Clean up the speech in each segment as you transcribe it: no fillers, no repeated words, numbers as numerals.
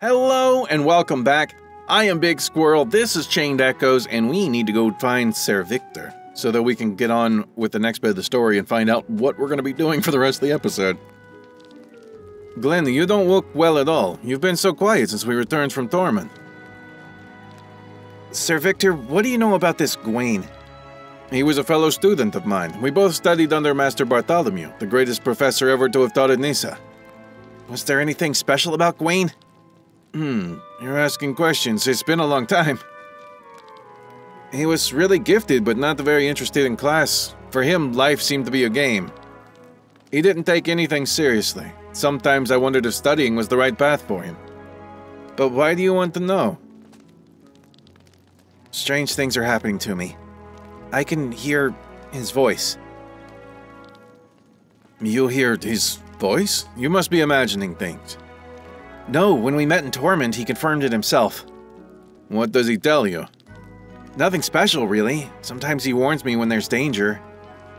Hello and welcome back. I am BigSquirrell, this is Chained Echoes, and we need to go find Ser Victor so that we can get on with the next bit of the story and find out what we're going to be doing for the rest of the episode. Glenn, you don't look well at all. You've been so quiet since we returned from Torment. Ser Victor, what do you know about this Gawain? He was a fellow student of mine. We both studied under Master Bartholomew, the greatest professor ever to have taught at Nissa. Was there anything special about Gawain? You're asking questions. It's been a long time. He was really gifted, but not very interested in class. For him, life seemed to be a game. He didn't take anything seriously. Sometimes I wondered if studying was the right path for him. But why do you want to know? Strange things are happening to me. I can hear his voice. You hear his voice? You must be imagining things. No, when we met in Torment, he confirmed it himself. What does he tell you? Nothing special, really. Sometimes he warns me when there's danger.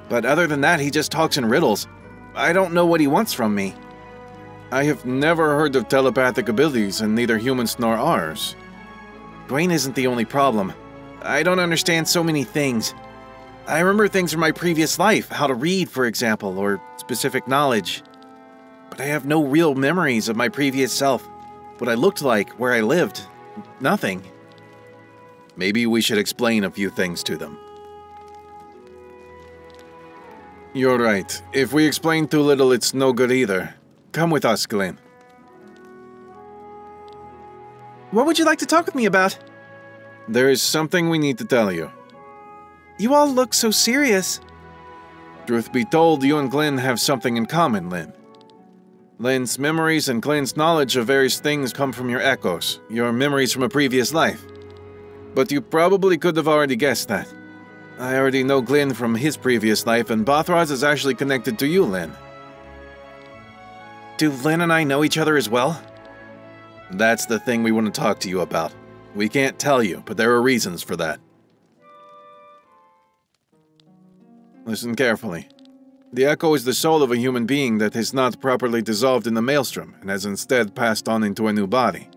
But other than that, he just talks in riddles. I don't know what he wants from me. I have never heard of telepathic abilities in neither humans nor ours. Gawain isn't the only problem. I don't understand so many things. I remember things from my previous life, how to read, for example, or specific knowledge. But I have no real memories of my previous self, what I looked like, where I lived. Nothing. Maybe we should explain a few things to them. You're right. If we explain too little, it's no good either. Come with us, Glenn. What would you like to talk with me about? There is something we need to tell you. You all look so serious. Truth be told, you and Glenn have something in common, Lenne. Lenne's memories and Glenn's knowledge of various things come from your echoes, your memories from a previous life. But you probably could have already guessed that. I already know Glenn from his previous life, and Bothraz is actually connected to you, Lenne. Do Lenne and I know each other as well? That's the thing we want to talk to you about. We can't tell you, but there are reasons for that. Listen carefully. The echo is the soul of a human being that has not properly dissolved in the maelstrom and has instead passed on into a new body.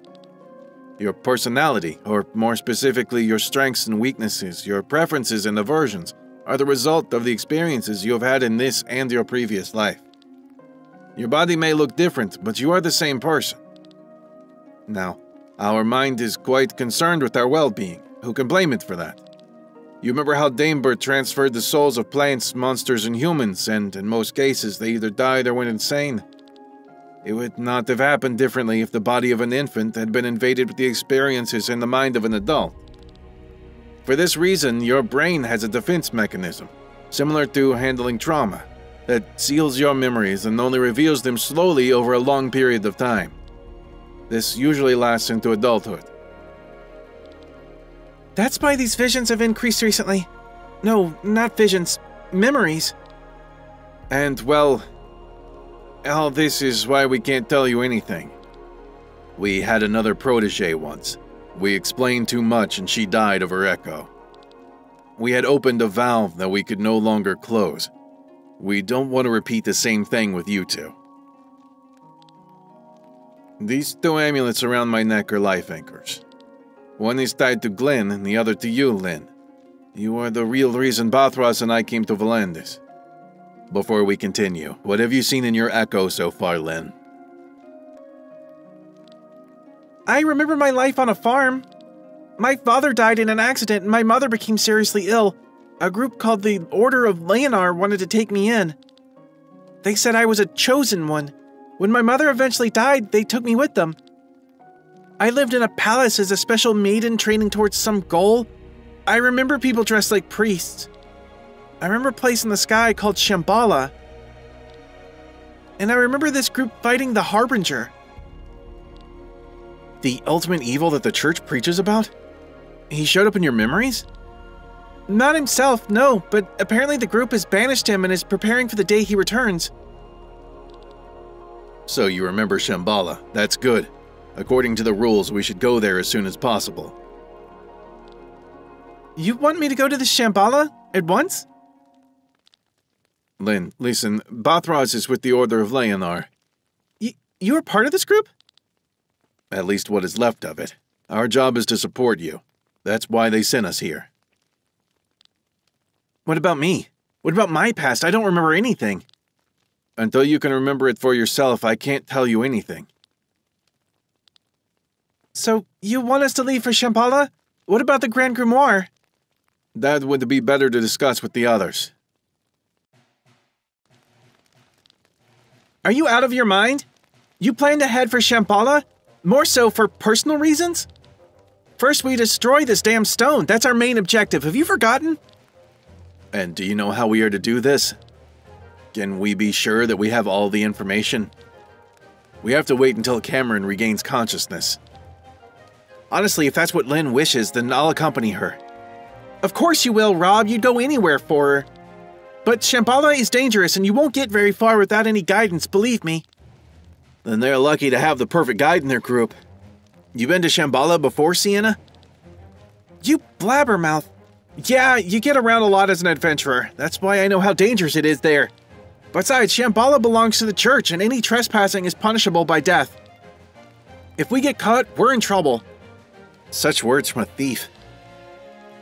Your personality, or more specifically your strengths and weaknesses, your preferences and aversions, are the result of the experiences you have had in this and your previous life. Your body may look different, but you are the same person. Now, our mind is quite concerned with our well-being. Who can blame it for that? You remember how Damebert transferred the souls of plants, monsters, and humans, and in most cases they either died or went insane. It would not have happened differently if the body of an infant had been invaded with the experiences in the mind of an adult. For this reason, your brain has a defense mechanism, similar to handling trauma, that seals your memories and only reveals them slowly over a long period of time. This usually lasts into adulthood. That's why these visions have increased recently. No, not visions. Memories. And, well, all this is why we can't tell you anything. We had another protege once. We explained too much and she died of her echo. We had opened a valve that we could no longer close. We don't want to repeat the same thing with you two. These two amulets around my neck are life anchors. One is tied to Glenn and the other to you, Lenne. You are the real reason Bothraz and I came to Volandis. Before we continue, what have you seen in your echo so far, Lenne? I remember my life on a farm. My father died in an accident and my mother became seriously ill. A group called the Order of Leonar wanted to take me in. They said I was a chosen one. When my mother eventually died, they took me with them. I lived in a palace as a special maiden training towards some goal. I remember people dressed like priests. I remember a place in the sky called Shambala. And I remember this group fighting the Harbinger. The ultimate evil that the church preaches about? He showed up in your memories? Not himself, no, but apparently the group has banished him and is preparing for the day he returns. So you remember Shambala. That's good. According to the rules, we should go there as soon as possible. You want me to go to the Shambala at once? Lenne, listen, Bothraz is with the Order of Leonar. You're part of this group? At least what is left of it. Our job is to support you. That's why they sent us here. What about me? What about my past? I don't remember anything. Until you can remember it for yourself, I can't tell you anything. So, you want us to leave for Shambala? What about the Grand Grimoire? That would be better to discuss with the others. Are you out of your mind? You plan to head for Shambala? More so for personal reasons? First we destroy this damn stone. That's our main objective. Have you forgotten? And do you know how we are to do this? Can we be sure that we have all the information? We have to wait until Cameron regains consciousness. Honestly, if that's what Lenne wishes, then I'll accompany her. Of course you will, Rob. You'd go anywhere for her. But Shambala is dangerous, and you won't get very far without any guidance, believe me. Then they're lucky to have the perfect guide in their group. You been to Shambala before, Sienna? You blabbermouth. Yeah, you get around a lot as an adventurer. That's why I know how dangerous it is there. Besides, Shambala belongs to the church, and any trespassing is punishable by death. If we get caught, we're in trouble. Such words from a thief.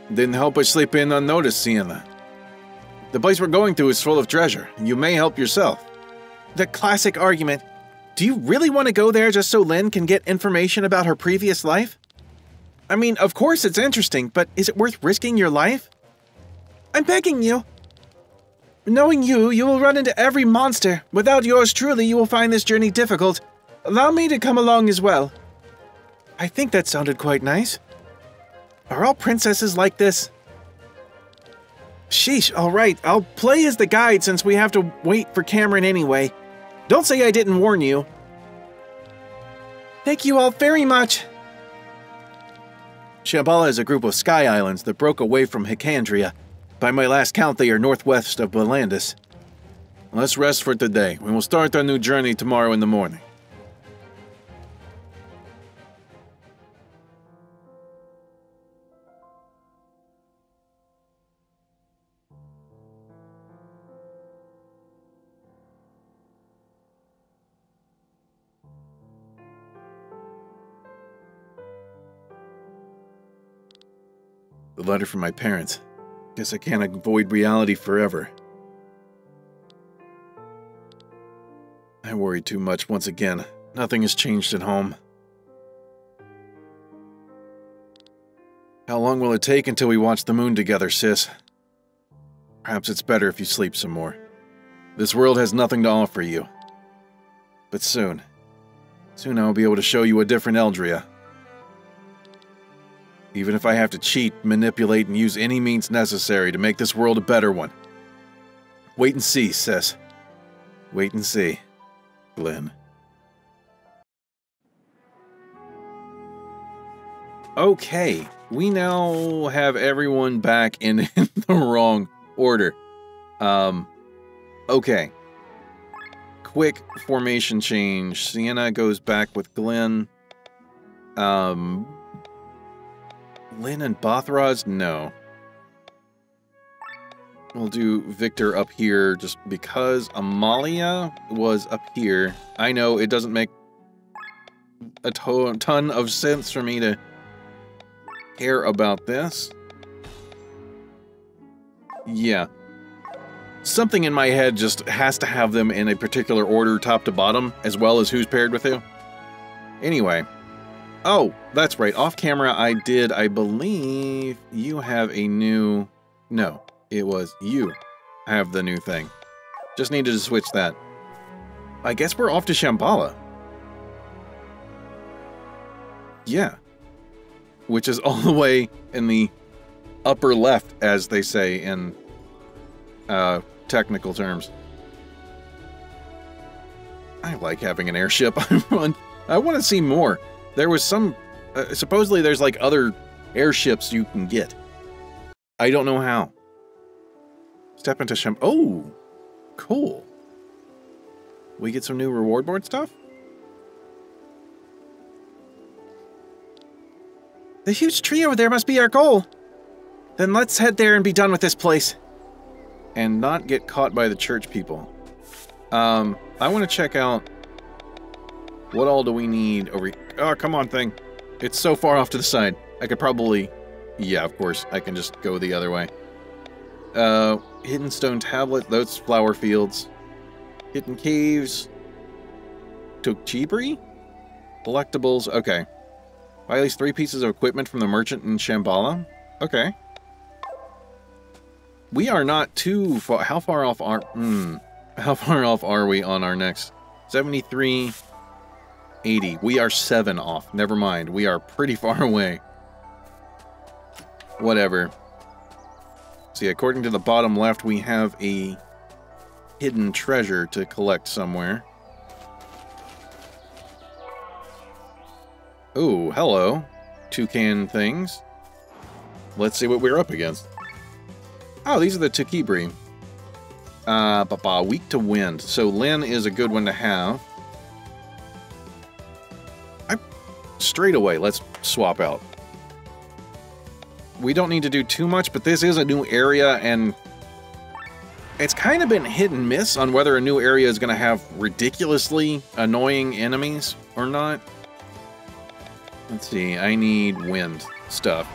Didn't help us slip in unnoticed, Sienna. The place we're going to is full of treasure. You may help yourself. The classic argument. Do you really want to go there just so Lenne can get information about her previous life? I mean, of course it's interesting, but is it worth risking your life? I'm begging you. Knowing you, you will run into every monster. Without yours truly, you will find this journey difficult. Allow me to come along as well. I think that sounded quite nice. Are all princesses like this? Sheesh, alright, I'll play as the guide since we have to wait for Cameron anyway. Don't say I didn't warn you. Thank you all very much. Shambala is a group of sky islands that broke away from Hycandria. By my last count, they are northwest of Belandus. Let's rest for today. We will start our new journey tomorrow in the morning. The letter from my parents. Guess I can't avoid reality forever. I worry too much once again. Nothing has changed at home. How long will it take until we watch the moon together, sis? Perhaps it's better if you sleep some more. This world has nothing to offer you. But soon I will be able to show you a different Eldria. Even if I have to cheat, manipulate, and use any means necessary to make this world a better one. Wait and see, sis. Wait and see. Glenn. Okay, we now have everyone back in the wrong order. Okay. Quick formation change. Sienna goes back with Glenn. Lynn and Bothraz? No. We'll do Victor up here just because Amalia was up here. I know it doesn't make a ton of sense for me to care about this. Yeah. Something in my head just has to have them in a particular order, top to bottom, as well as who's paired with who. Anyway. Oh, that's right. Off camera, I believe you have a new... No, it was you have the new thing. Just needed to switch that. I guess we're off to Shambala. Yeah. Which is all the way in the upper left, as they say in technical terms. I like having an airship. I want to see more. There was some... supposedly there's like other airships you can get. I don't know how. Step into Oh! Cool. We get some new reward board stuff? The huge tree over there must be our goal. Then let's head there and be done with this place. And not get caught by the church people. I want to check out... What all do we need over here? Oh, come on, thing. It's so far off to the side. I could probably... Yeah, of course. I can just go the other way. Hidden stone tablet. Those flower fields. Hidden caves. Tokchibri? Collectibles. Okay. Buy at least 3 pieces of equipment from the merchant in Shambala. Okay. We are not too far. How far off are... How far off are we on our next... 73... 80. We are 7 off. Never mind. We are pretty far away. Whatever. See, according to the bottom left, we have a hidden treasure to collect somewhere. Oh, hello. Toucan things. Let's see what we're up against. Oh, these are the Tokchibri. Weak to wind. So Lenne is a good one to have. Straight away, let's swap out. We don't need to do too much, but this is a new area, and it's kind of been hit and miss on whether a new area is going to have ridiculously annoying enemies or not. Let's see, I need wind stuff.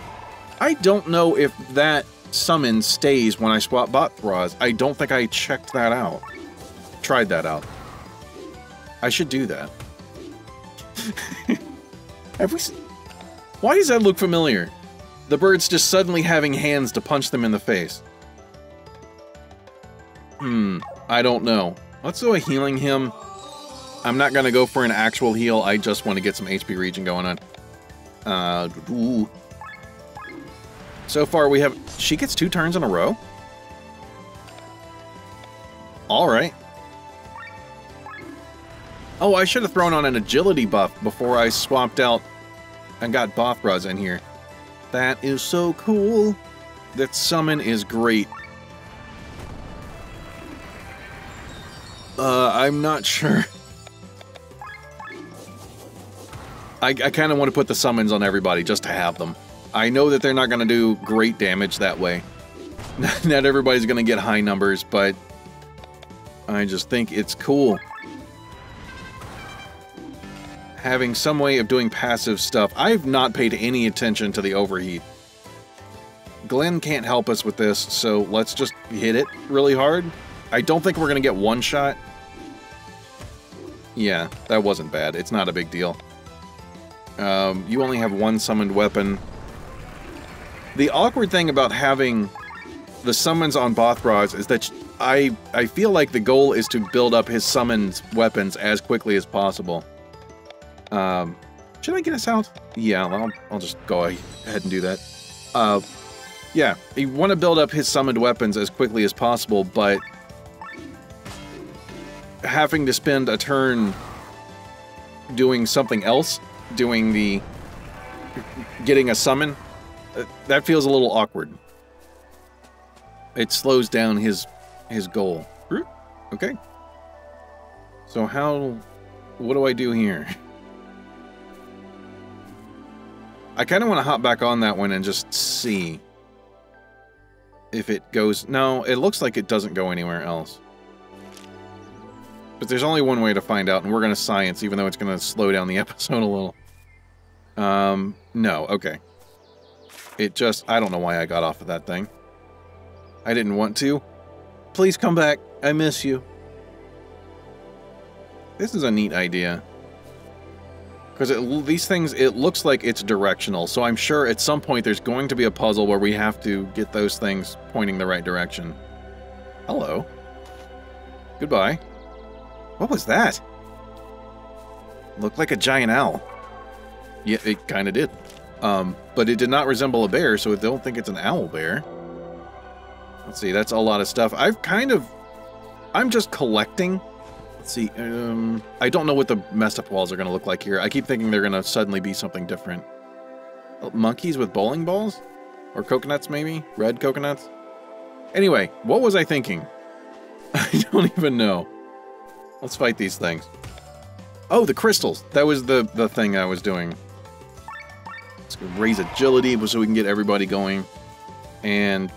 I don't know if that summon stays when I swap Bothras. I don't think I checked that out. Tried that out. I should do that. Why does that look familiar? The bird's just suddenly having hands to punch them in the face. I don't know. Let's do a healing him. I'm not going to go for an actual heal. I just want to get some HP regen going on. So far we have... She gets 2 turns in a row? Alright. Oh, I should have thrown on an agility buff before I swapped out and got Bothras in here. That is so cool. That summon is great. I'm not sure. I kind of want to put the summons on everybody just to have them. I know that they're not going to do great damage that way. Not everybody's going to get high numbers, but I just think it's cool. Having some way of doing passive stuff. I've not paid any attention to the overheat. Glenn can't help us with this, so let's just hit it really hard. I don't think we're going to get one shot. Yeah, that wasn't bad. It's not a big deal. You only have 1 summoned weapon. The awkward thing about having the summons on Bothras is that I feel like the goal is to build up his summoned weapons as quickly as possible. Should I get us out? Yeah, I'll just go ahead and do that. Yeah, you want to build up his summoned weapons as quickly as possible, but having to spend a turn doing something else, getting a summon, that feels a little awkward. It slows down his goal. Okay. So what do I do here? I kind of want to hop back on that one and just see if it goes... No, it looks like it doesn't go anywhere else. But there's only one way to find out, and we're going to science, even though it's going to slow down the episode a little. No, okay. It just... I don't know why I got off of that thing. I didn't want to. Please come back. I miss you. This is a neat idea. Because these things, it looks like it's directional, so I'm sure at some point there's going to be a puzzle where we have to get those things pointing the right direction. Hello. Goodbye. What was that? Looked like a giant owl. Yeah, it kind of did. But it did not resemble a bear, so I don't think it's an owl bear. Let's see, that's a lot of stuff. I'm just collecting. Let's see, I don't know what the messed up walls are going to look like here. I keep thinking they're going to suddenly be something different. Monkeys with bowling balls? Or coconuts, maybe? Red coconuts? Anyway, what was I thinking? I don't even know. Let's fight these things. Oh, the crystals. That was the thing I was doing. Let's raise agility so we can get everybody going. And...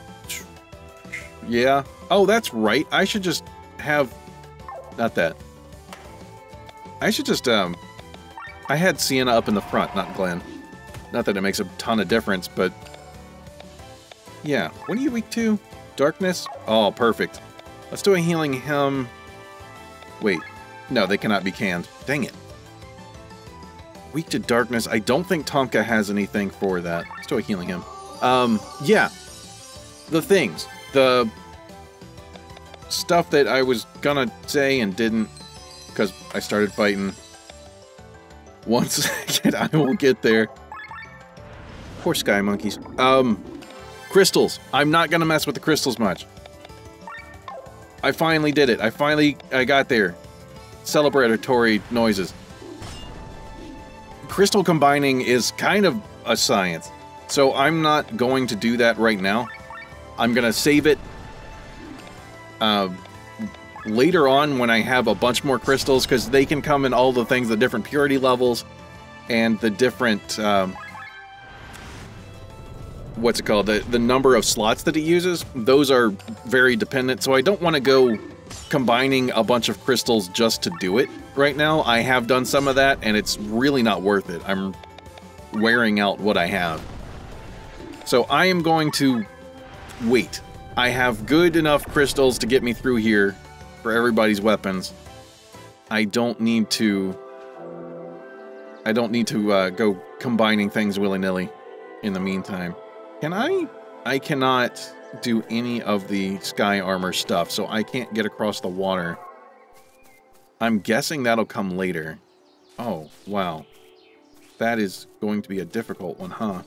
yeah. Oh, that's right. I should just have... Not that. I should just, I had Sienna up in the front, not Glenn. Not that it makes a ton of difference, but... yeah. What are you weak to? Darkness? Oh, perfect. Let's do a healing him. Wait. No, they cannot be canned. Dang it. Weak to darkness. I don't think Tomke has anything for that. Let's do a healing him. Yeah. The things. The stuff that I was gonna say and didn't because I started fighting. One second, I will get there. Poor sky monkeys. Crystals. I'm not gonna mess with the crystals much. I finally did it. I got there. Celebratory noises. Crystal combining is kind of a science, so I'm not going to do that right now. I'm gonna save it later on when I have a bunch more crystals, because they can come in all the things, the different purity levels, and the different, what's it called, the number of slots that it uses. Those are very dependent, so I don't want to go combining a bunch of crystals just to do it right now. I have done some of that, and it's really not worth it. I'm wearing out what I have. So I am going to wait. I have good enough crystals to get me through here for everybody's weapons. I don't need to go combining things willy-nilly in the meantime. Can I? I cannot do any of the sky armor stuff, so I can't get across the water. I'm guessing that'll come later. Oh, wow. That is going to be a difficult one, huh?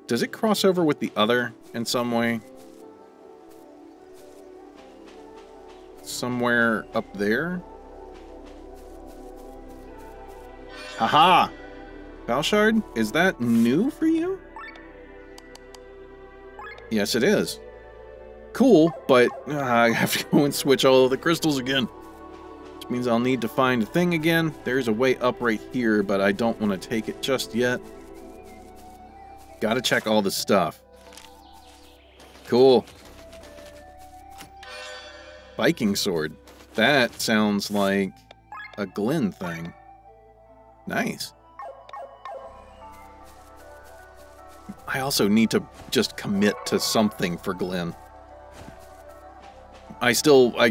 Does it cross over with the other in some way? Somewhere up there? Haha! Valshard, is that new for you? Yes, it is. Cool, but I have to go and switch all of the crystals again. Which means I'll need to find a thing again. There's a way up right here, but I don't want to take it just yet. Gotta check all the stuff. Cool. Viking sword. That sounds like a Glenn thing. Nice. I also need to just commit to something for Glenn. I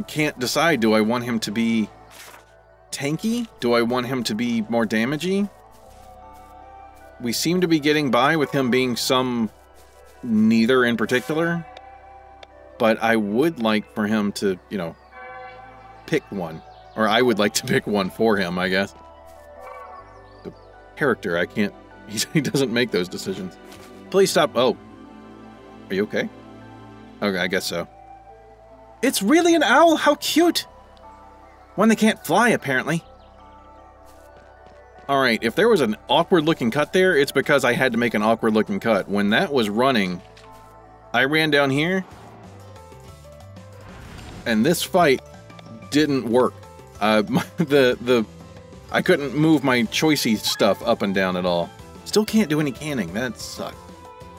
can't decide. Do I want him to be tanky? Do I want him to be more damagey? We seem to be getting by with him being some neither in particular. But I would like for him to, you know, pick one. Or I would like to pick one for him, I guess. The character, I can't... He doesn't make those decisions. Please stop. Oh. Are you okay? Okay, I guess so. It's really an owl! How cute! One that can't fly, apparently. Alright, if there was an awkward-looking cut there, it's because I had to make an awkward-looking cut. When that was running, I ran down here, and this fight didn't work. I couldn't move my choicey stuff up and down at all. Still can't do any canning. That sucked.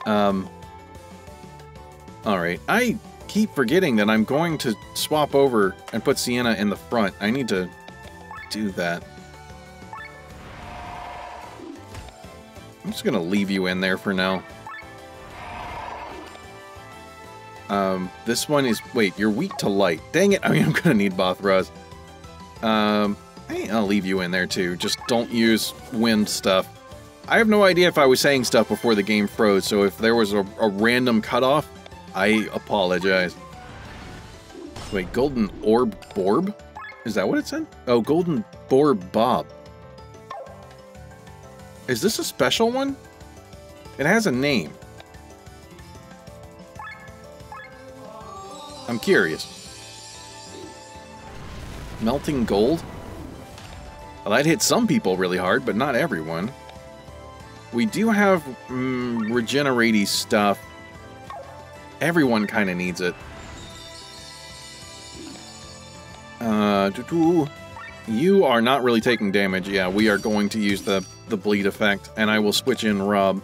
Alright, I keep forgetting that I'm going to swap over and put Sienna in the front. I need to do that. I'm just gonna leave you in there for now. This one is... Wait, you're weak to light. Dang it, I mean, I'm gonna need Bothraz. Hey, I'll leave you in there too. Just don't use wind stuff. I have no idea if I was saying stuff before the game froze, so if there was a random cutoff, I apologize. Wait, Golden Orb Borb? Is that what it said? Oh, Golden Borb Bob. Is this a special one? It has a name. I'm curious. Melting Gold? Well, that hit some people really hard, but not everyone. We do have regenerate-y stuff. Everyone kind of needs it. You are not really taking damage. Yeah, we are going to use the bleed effect, and I will switch in Rob.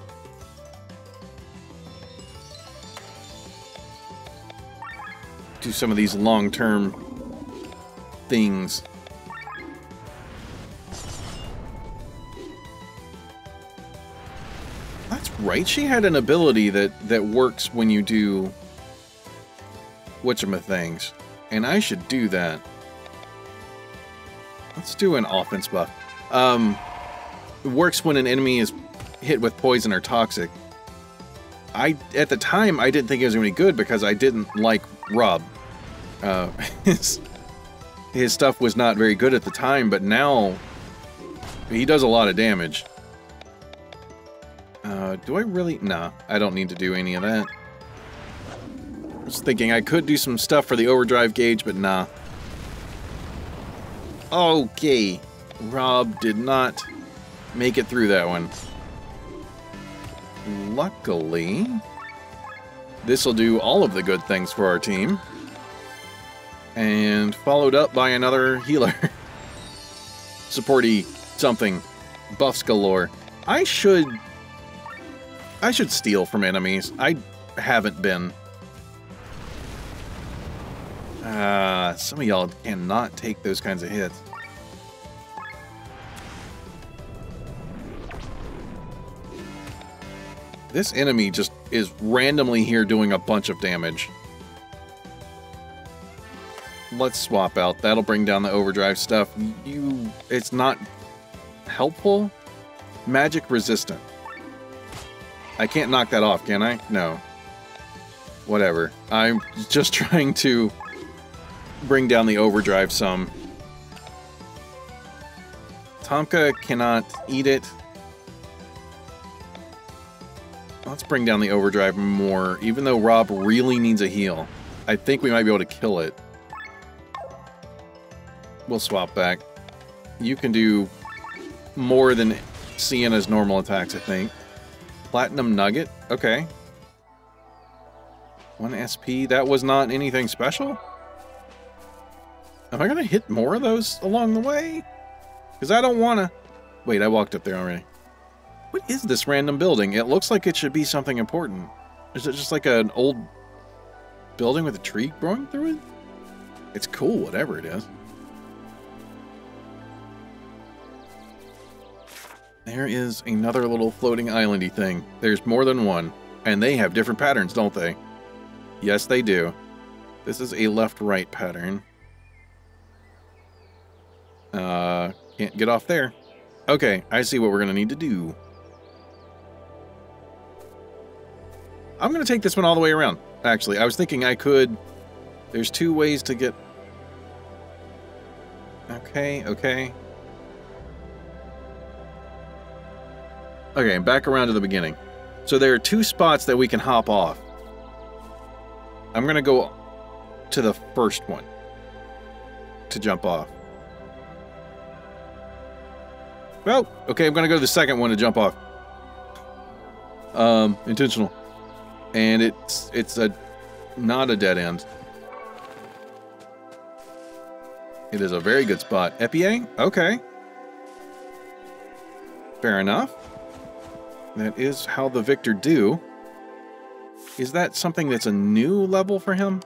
Do some of these long-term That's right, she had an ability that works when you do whatchamathings, and I should do that. Let's do an offense buff. It works when an enemy is hit with poison or toxic. At the time, I didn't think it was going to be good because I didn't like Rob. His stuff was not very good at the time, but now he does a lot of damage. Do I really? Nah, I don't need to do any of that. I was thinking I could do some stuff for the overdrive gauge, but nah. Okay, Rob did not make it through that one. Luckily, this will do all of the good things for our team. And followed up by another healer. Supporty something. Buffs galore. I should steal from enemies. I haven't been. Some of y'all cannot take those kinds of hits. This enemy just is randomly here doing a bunch of damage. Let's swap out. That'll bring down the overdrive stuff. It's not helpful. Magic resistant. I can't knock that off, can I? No. Whatever. I'm just trying to bring down the overdrive some. Tomke cannot eat it. Let's bring down the overdrive more, even though Rob really needs a heal. I think we might be able to kill it. We'll swap back. You can do more than Sienna's normal attacks, I think. Platinum Nugget? Okay. 1 SP. That was not anything special? Am I going to hit more of those along the way? Because I don't want to... Wait, I walked up there already. What is this random building? It looks like it should be something important. Is it just like an old building with a tree growing through it? It's cool, whatever it is. There is another little floating islandy thing. There's more than one. And they have different patterns, don't they? Yes, they do. This is a left-right pattern. Can't get off there. Okay, I see what we're going to need to do. I'm going to take this one all the way around, actually. I was thinking I could... There's 2 ways to get... Okay. Okay, back around to the beginning. So there are 2 spots that we can hop off. I'm going to go to the first one to jump off. Well, okay, I'm going to go to the second one to jump off. Intentional. And it's not a dead end. It is a very good spot. Epie? Okay. Fair enough. That is how the Victor do. Is that something that's a new level for him?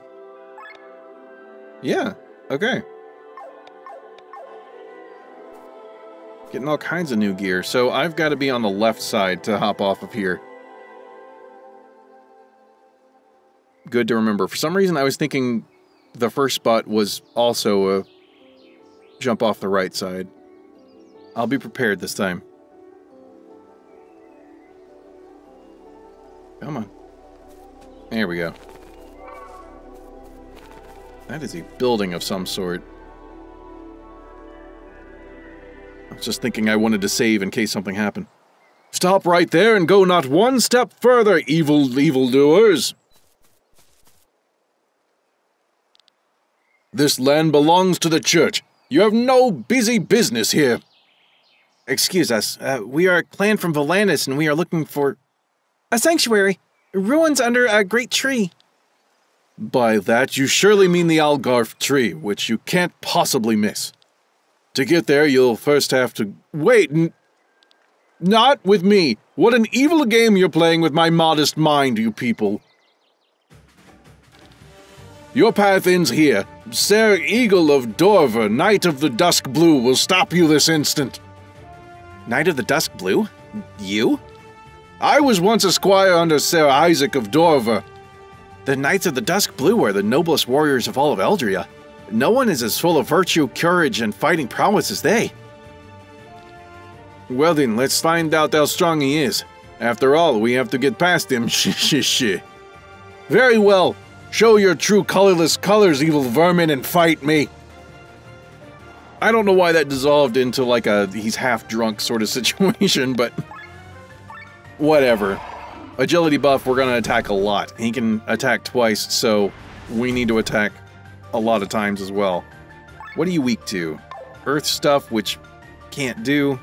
Yeah, okay. Getting all kinds of new gear. So I've got to be on the left side to hop off of here. Good to remember. For some reason, I was thinking the first spot was also a jump off the right side. I'll be prepared this time. Come on. There we go. That is a building of some sort. I was just thinking I wanted to save in case something happened. Stop right there and go not one step further, evildoers! This land belongs to the church. You have no busy business here. Excuse us. We are a clan from Volantis, and we are looking for... a sanctuary. Ruins under a great tree. By that, you surely mean the Algarve tree, which you can't possibly miss. To get there, you'll first have to... Wait, not with me. What an evil game you're playing with my modest mind, you people. Your path ends here. Ser Egyl of Dorver, Knight of the Dusk Blue, will stop you this instant. Knight of the Dusk Blue? You? I was once a squire under Ser Egyl of Dorver. The Knights of the Dusk Blue are the noblest warriors of all of Eldria. No one is as full of virtue, courage, and fighting prowess as they. Well then, let's find out how strong he is. After all, we have to get past him. Very well. Show your true colorless colors, evil vermin, and fight me. I don't know why that dissolved into like a he's half drunk sort of situation, but whatever. Agility buff, we're gonna attack a lot. He can attack twice, so we need to attack a lot of times as well. What are you weak to? Earth stuff, which can't do.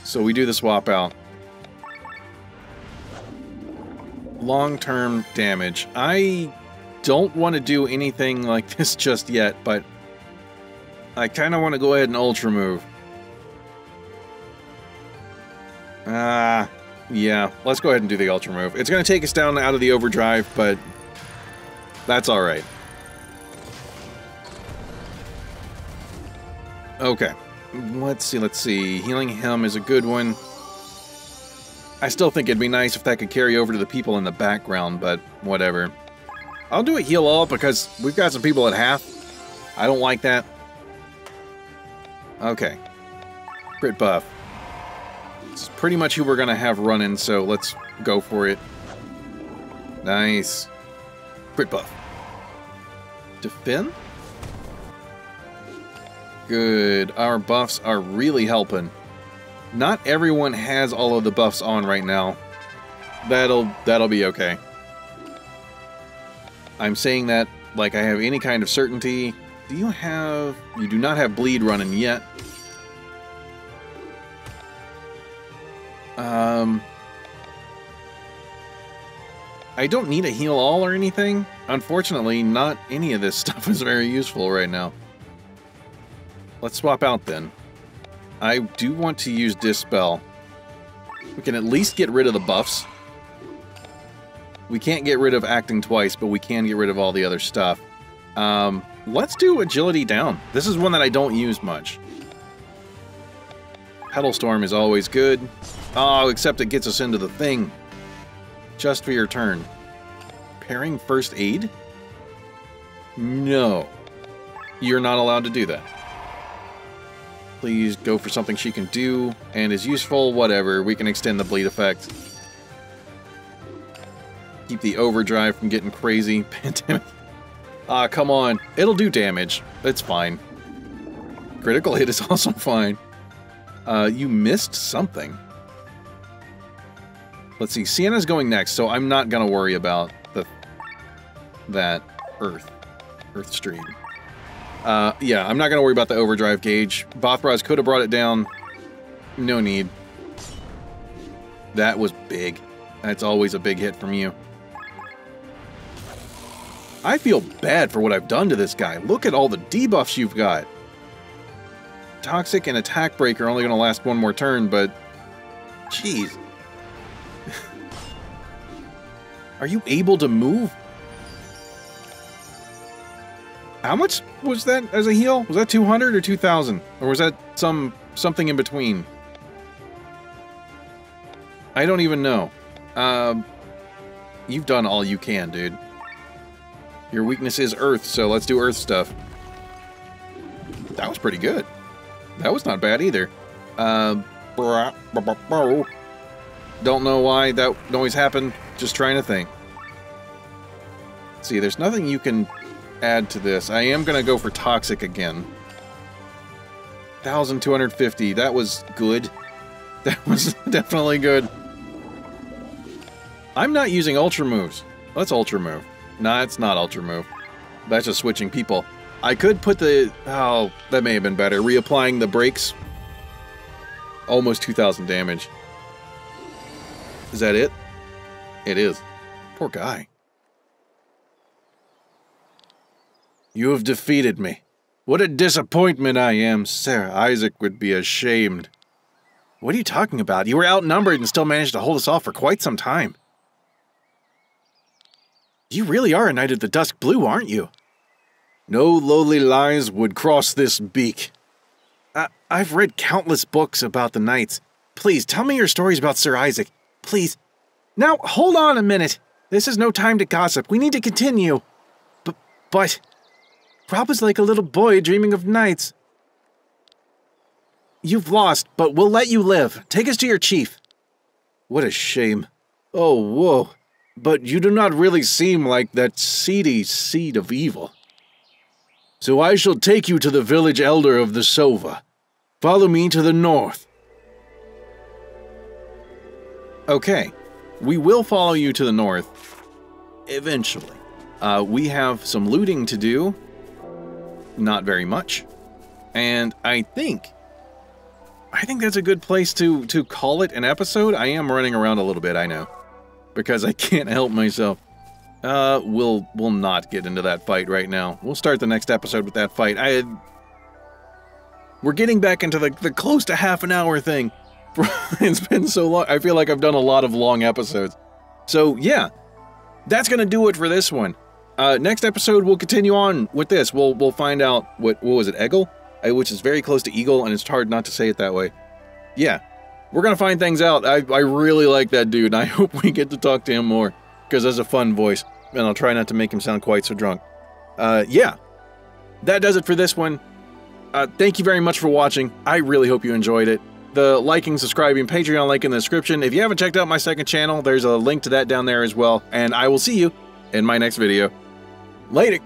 So we do the swap out. Long-term damage. I don't want to do anything like this just yet, but I kind of want to go ahead and ultra move. Yeah, let's go ahead and do the ultra move. It's going to take us down out of the overdrive, but that's alright. Okay. Let's see. Healing him is a good one. I still think it'd be nice if that could carry over to the people in the background, but whatever. I'll do a heal all because we've got some people at half. I don't like that. Okay. Crit buff. It's pretty much who we're gonna have running, so let's go for it. Nice. Crit buff. Defend? Good. Our buffs are really helping. Not everyone has all of the buffs on right now. That'll be okay. I'm saying that like I have any kind of certainty. You do not have bleed running yet. I don't need a heal all or anything. Unfortunately, not any of this stuff is very useful right now. Let's swap out then. I do want to use Dispel. We can at least get rid of the buffs. We can't get rid of acting twice, but we can get rid of all the other stuff. Let's do Agility down. This is one that I don't use much. Petal Storm is always good. Oh, except it gets us into the thing. Just for your turn. Pairing First Aid? No. You're not allowed to do that. Please go for something she can do and is useful. Whatever. We can extend the bleed effect. Keep the overdrive from getting crazy. Pandemic. Ah, come on. It'll do damage. It's fine. Critical hit is also fine. You missed something. Let's see. Sienna's going next, so I'm not gonna worry about that Earth Stream. Yeah, I'm not gonna worry about the overdrive gauge. Bothraz could have brought it down. No need. That was big. That's always a big hit from you. I feel bad for what I've done to this guy. Look at all the debuffs you've got. Toxic and Attack Break are only gonna last one more turn, but... Jeez. Are you able to move? How much was that as a heal? Was that 200 or 2,000? Or was that something in between? I don't even know. You've done all you can, dude. Your weakness is Earth, so let's do Earth stuff. That was pretty good. That was not bad either. Don't know why that always happened. Just trying to think. Let's see, there's nothing you can add to this. I am going to go for Toxic again. 1,250. That was good. That was definitely good. I'm not using Ultra moves. Let's Ultra move. Nah, it's not Ultra move. That's just switching people. I could put the... Oh, that may have been better. Reapplying the brakes. Almost 2,000 damage. Is that it? It is. Poor guy. You have defeated me. What a disappointment I am. Ser Egyl would be ashamed. What are you talking about? You were outnumbered and still managed to hold us off for quite some time. You really are a Knight of the Dusk Blue, aren't you? No lowly lies would cross this beak. I've read countless books about the Knights. Please, tell me your stories about Ser Egyl. Please. Now, hold on a minute. This is no time to gossip. We need to continue. But... Rob is like a little boy dreaming of nights. You've lost, but we'll let you live. Take us to your chief. What a shame. Oh, whoa. But you do not really seem like that seedy seed of evil. So I shall take you to the village elder of the Sova. Follow me to the north. Okay. We will follow you to the north. Eventually. We have some looting to do. Not very much. And I think that's a good place to call it an episode. I am running around a little bit, I know. Because I can't help myself. We'll not get into that fight right now. We'll start the next episode with that fight. We're getting back into the close to half an hour thing. It's been so long. I feel like I've done a lot of long episodes. So, yeah. That's gonna do it for this one. Next episode, we'll continue on with this. We'll find out what was it, Egyl? Which is very close to Eagle, and it's hard not to say it that way. Yeah, we're gonna find things out. I really like that dude, and I hope we get to talk to him more, because that's a fun voice, and I'll try not to make him sound quite so drunk. Yeah, that does it for this one. Thank you very much for watching. I really hope you enjoyed it. The liking, subscribing, Patreon link in the description. If you haven't checked out my second channel, there's a link to that down there as well, and I will see you in my next video. Later!